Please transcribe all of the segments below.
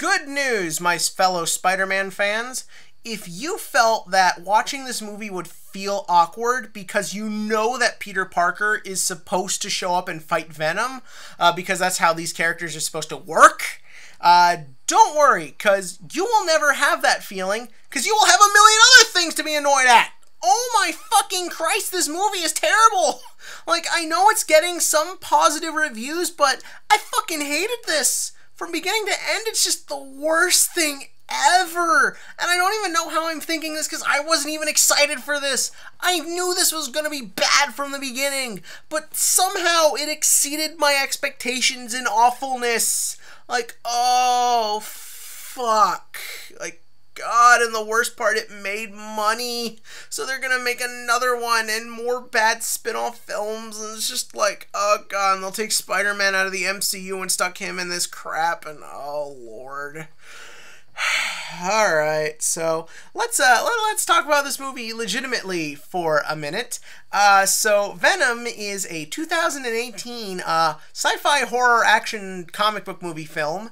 Good news, my fellow Spider-Man fans. If you felt that watching this movie would feel awkward because you know that Peter Parker is supposed to show up and fight Venom, because that's how these characters are supposed to work, don't worry, because you will never have that feeling, because you will have a million other things to be annoyed at. Oh my fucking Christ, this movie is terrible! Like, I know it's getting some positive reviews, but I fucking hated this. From beginning to end, it's just the worst thing ever. And I don't even know how I'm thinking this because I wasn't even excited for this. I knew this was going to be bad from the beginning, but somehow it exceeded my expectations in awfulness. Like, oh, fuck. Like, God, and the worst part, it made money. So they're gonna make another one and more bad spin-off films, and it's just like, oh God, and they'll take Spider-Man out of the MCU and stuck him in this crap, and oh Lord. Alright, so let's talk about this movie legitimately for a minute. So Venom is a 2018 sci-fi horror action comic book movie film.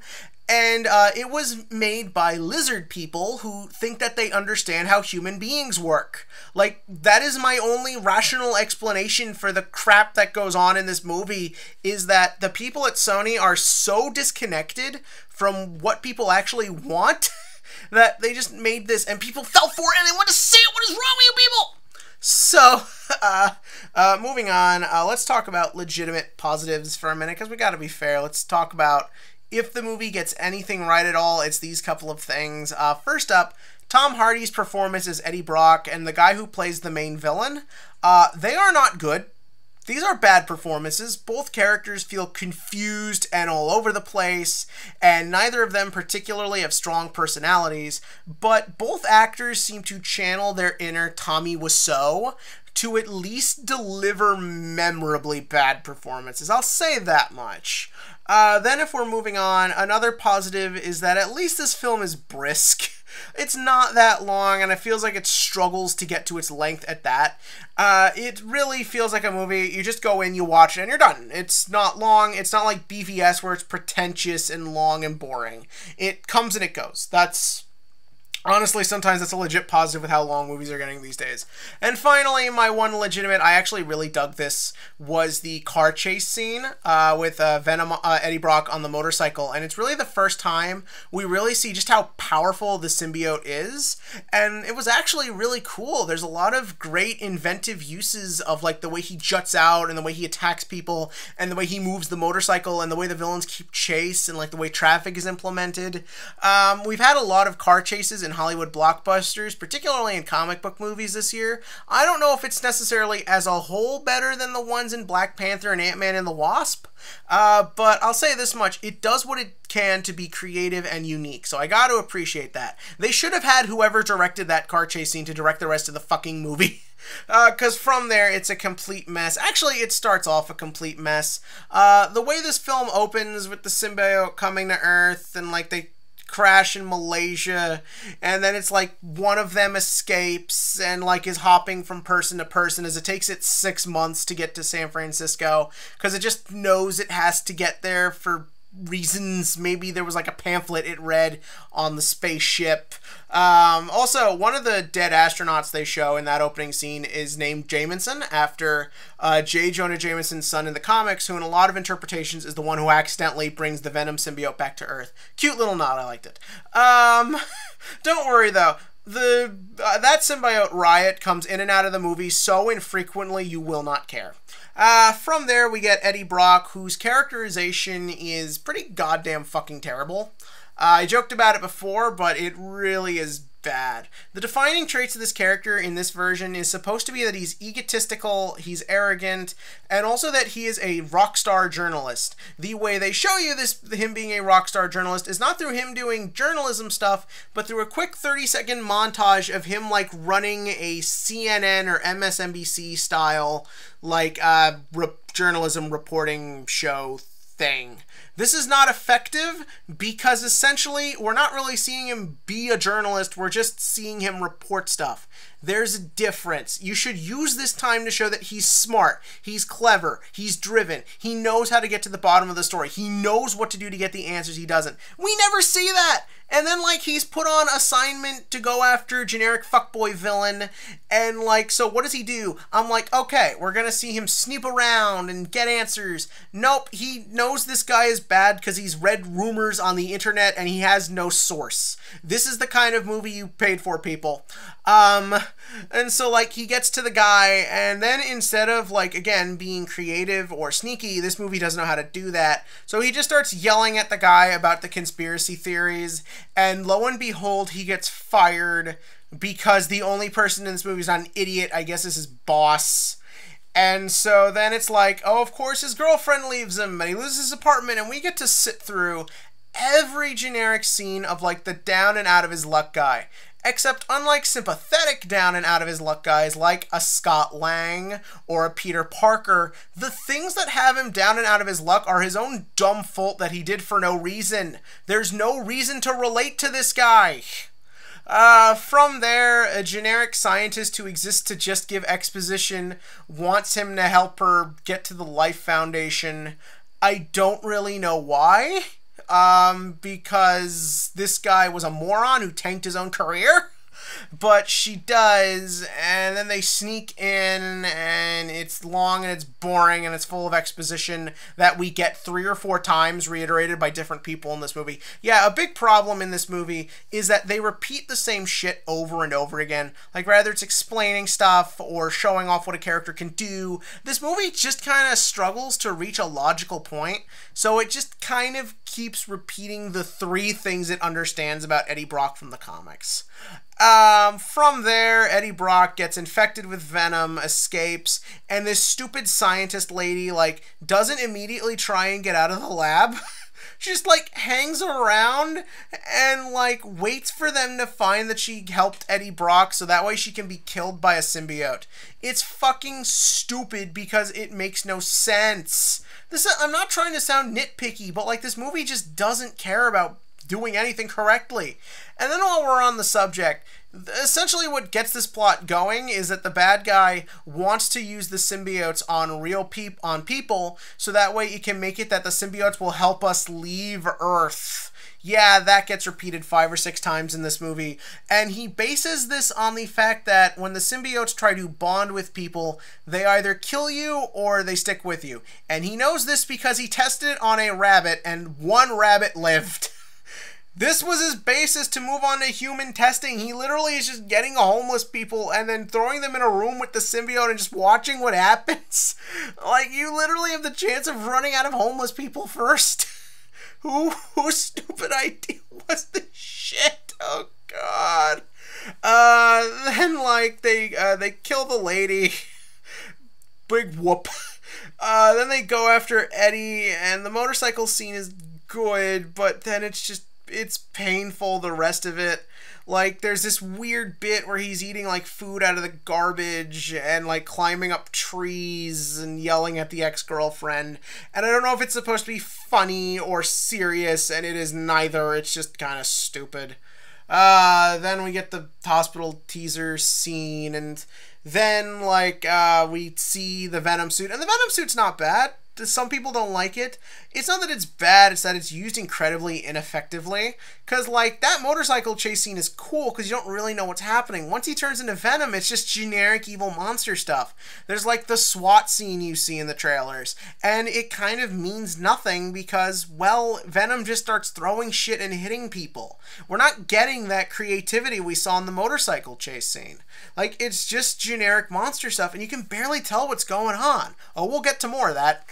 And it was made by lizard people who think that they understand how human beings work. Like, that is my only rational explanation for the crap that goes on in this movie, is that the people at Sony are so disconnected from what people actually want that they just made this and people fell for it and they want to see it. What is wrong with you people? So, moving on, let's talk about legitimate positives for a minute, because we gotta be fair. Let's talk about if the movie gets anything right at all, it's these couple of things. First up, Tom Hardy's performance as Eddie Brock and the guy who plays the main villain, they are not good. These are bad performances. Both characters feel confused and all over the place, and neither of them particularly have strong personalities, but both actors seem to channel their inner Tommy Wiseau to at least deliver memorably bad performances. I'll say that much. Then if we're moving on, another positive is that at least this film is brisk. It's not that long, and it feels like it struggles to get to its length at that. It really feels like a movie, you just go in, you watch it, and you're done. It's not long, it's not like BVS where it's pretentious and long and boring. It comes and it goes. That's... honestly, sometimes that's a legit positive with how long movies are getting these days. And finally, my one legitimate, I actually really dug this, was the car chase scene with Venom, Eddie Brock on the motorcycle. And it's really the first time we really see just how powerful the symbiote is. And it was actually really cool. There's a lot of great inventive uses of like the way he juts out and the way he attacks people and the way he moves the motorcycle and the way the villains keep chase and like the way traffic is implemented. We've had a lot of car chases in Hollywood blockbusters, particularly in comic book movies this year. I don't know if it's necessarily as a whole better than the ones in Black Panther and Ant-Man and the Wasp, but I'll say this much, it does what it can to be creative and unique, so I got to appreciate that. They should have had whoever directed that car chase scene to direct the rest of the fucking movie. Because from there, it's a complete mess. Actually, it starts off a complete mess. The way this film opens with the symbiote coming to Earth and like they crash in Malaysia, and then it's like one of them escapes and like is hopping from person to person as it takes it 6 months to get to San Francisco because it just knows it has to get there for reasons. Maybe there was like a pamphlet it read on the spaceship. Also, one of the dead astronauts they show in that opening scene is named Jameson, after J. Jonah Jameson's son in the comics, who in a lot of interpretations is the one who accidentally brings the Venom symbiote back to Earth. Cute little nod, I liked it. Don't worry though. That symbiote Riot comes in and out of the movie so infrequently you will not care. From there, we get Eddie Brock, whose characterization is pretty goddamn fucking terrible. I joked about it before, but it really is bad. The defining traits of this character in this version is supposed to be that he's egotistical, he's arrogant, and also that he is a rock star journalist. The way they show you him being a rock star journalist is not through him doing journalism stuff, but through a quick 30-second montage of him like running a CNN or MSNBC style like journalism reporting show thing. This is not effective because essentially we're not really seeing him be a journalist, we're just seeing him report stuff. There's a difference. You should use this time to show that he's smart, he's clever, he's driven, he knows how to get to the bottom of the story, he knows what to do to get the answers he doesn't. We never see that! And then, like, he's put on assignment to go after generic fuckboy villain, and, like, so what does he do? I'm like, okay, we're gonna see him snoop around and get answers. Nope, he knows this guy is bad because he's read rumors on the internet and he has no source. This is the kind of movie you paid for, people. And so, like, he gets to the guy, and then instead of, like, again, being creative or sneaky, this movie doesn't know how to do that. So he just starts yelling at the guy about the conspiracy theories, and lo and behold, he gets fired because the only person in this movie is not an idiot. I guess is his boss. And so then it's like, oh, of course his girlfriend leaves him, and he loses his apartment, and we get to sit through every generic scene of, like, the down and out of his luck guy. Except, unlike sympathetic down and out of his luck guys like a Scott Lang or a Peter Parker, the things that have him down and out of his luck are his own dumb fault that he did for no reason. There's no reason to relate to this guy. From there, a generic scientist who exists to just give exposition wants him to help her get to the Life Foundation. I don't really know why. Because this guy was a moron who tanked his own career. But she does, and then they sneak in, and it's long, and it's boring, and it's full of exposition that we get 3 or 4 times reiterated by different people in this movie. Yeah, a big problem in this movie is that they repeat the same shit over and over again. Like, rather it's explaining stuff or showing off what a character can do, this movie just kind of struggles to reach a logical point, so it just kind of keeps repeating the 3 things it understands about Eddie Brock from the comics. From there, Eddie Brock gets infected with Venom, escapes, and this stupid scientist lady, like, doesn't immediately try and get out of the lab. She just, like, hangs around and, like, waits for them to find that she helped Eddie Brock so that way she can be killed by a symbiote. It's fucking stupid because it makes no sense. I'm not trying to sound nitpicky, but, like, this movie just doesn't care about doing anything correctly. And then while we're on the subject, essentially what gets this plot going is that the bad guy wants to use the symbiotes on people so that way he can make it that the symbiotes will help us leave Earth. Yeah, that gets repeated 5 or 6 times in this movie. And he bases this on the fact that when the symbiotes try to bond with people, they either kill you or they stick with you. And he knows this because he tested it on a rabbit, and 1 rabbit lived. This was his basis to move on to human testing. He literally is just getting homeless people and then throwing them in a room with the symbiote and just watching what happens. Like, you literally have the chance of running out of homeless people first. Whose stupid idea was this shit? Oh, God. Then, like, they kill the lady. Big whoop. Then they go after Eddie, and the motorcycle scene is good, but then it's painful, the rest of it. Like, there's this weird bit where he's eating, like, food out of the garbage and, like, climbing up trees and yelling at the ex-girlfriend. And I don't know if it's supposed to be funny or serious, and it is neither. It's just kind of stupid. Then we get the hospital teaser scene, and then, like, we see the Venom suit. And the Venom suit's not bad. Some people don't like it. It's not that it's bad, it's that it's used incredibly ineffectively. Because, like, that motorcycle chase scene is cool because you don't really know what's happening. Once he turns into Venom, it's just generic evil monster stuff. There's, like, the SWAT scene you see in the trailers. And it kind of means nothing because, well, Venom just starts throwing shit and hitting people. We're not getting that creativity we saw in the motorcycle chase scene. Like, it's just generic monster stuff, and you can barely tell what's going on. Oh, we'll get to more of that.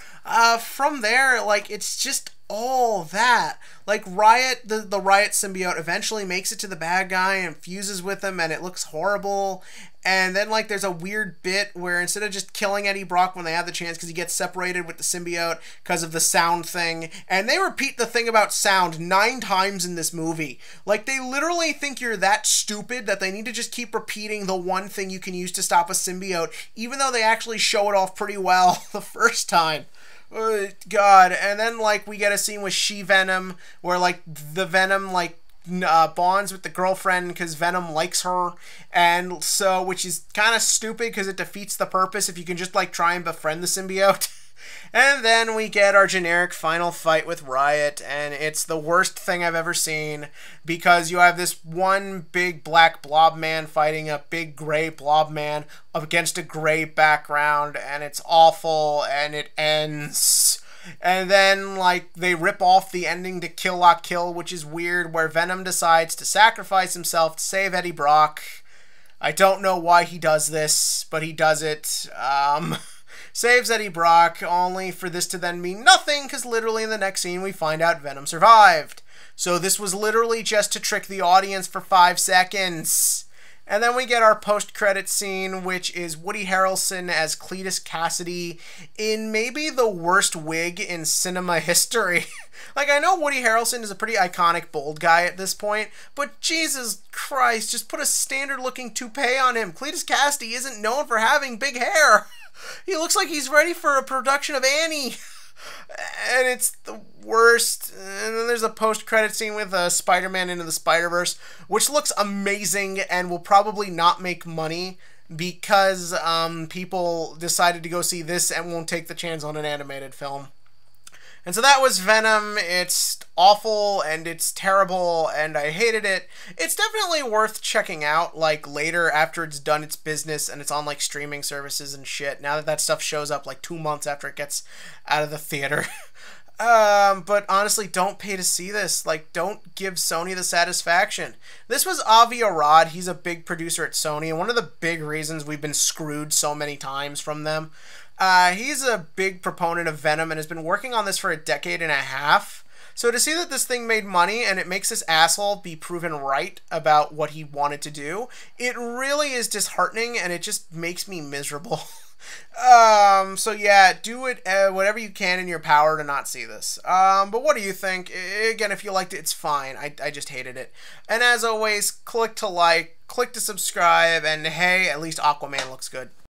From there, like, it's just all that. Like, Riot, the Riot symbiote eventually makes it to the bad guy and fuses with him, and it looks horrible. And then, like, there's a weird bit where instead of just killing Eddie Brock when they have the chance because he gets separated with the symbiote because of the sound thing, and they repeat the thing about sound 9 times in this movie. Like, they literally think you're that stupid that they need to just keep repeating the one thing you can use to stop a symbiote, even though they actually show it off pretty well the first time. God. And then, like, we get a scene with She-Venom where, like, the Venom, like, bonds with the girlfriend because Venom likes her, and so, which is kind of stupid because it defeats the purpose if you can just, like, try and befriend the symbiote. And then we get our generic final fight with Riot, and it's the worst thing I've ever seen because you have this one big black blob man fighting a big gray blob man against a gray background, and it's awful, and it ends. And then, like, they rip off the ending to Kill La Kill, which is weird, where Venom decides to sacrifice himself to save Eddie Brock. I don't know why he does this, but he does it. Saves Eddie Brock, only for this to then mean nothing, because literally in the next scene we find out Venom survived. So this was literally just to trick the audience for 5 seconds. And then we get our post-credit scene, which is Woody Harrelson as Cletus Cassidy in maybe the worst wig in cinema history. Like, I know Woody Harrelson is a pretty iconic bald guy at this point, but Jesus Christ, just put a standard-looking toupee on him. Cletus Cassidy isn't known for having big hair. He looks like he's ready for a production of Annie. And it's the worst. And then there's a post-credit scene with Spider-Man Into the Spider-Verse, which looks amazing and will probably not make money because people decided to go see this and won't take the chance on an animated film. And so that was Venom. It's awful and it's terrible and I hated it. It's definitely worth checking out, like, later after it's done its business and it's on, like, streaming services and shit. Now that that stuff shows up, like, 2 months after it gets out of the theater. But honestly, don't pay to see this. Like, don't give Sony the satisfaction. This was Avi Arad. He's a big producer at Sony, and one of the big reasons we've been screwed so many times from them. He's a big proponent of Venom and has been working on this for a decade and a half. So to see that this thing made money and it makes this asshole be proven right about what he wanted to do, it really is disheartening and it just makes me miserable. So yeah, do it whatever you can in your power to not see this. But what do you think? Again, if you liked it, it's fine. I just hated it. And as always, click to like, click to subscribe, and hey, at least Aquaman looks good.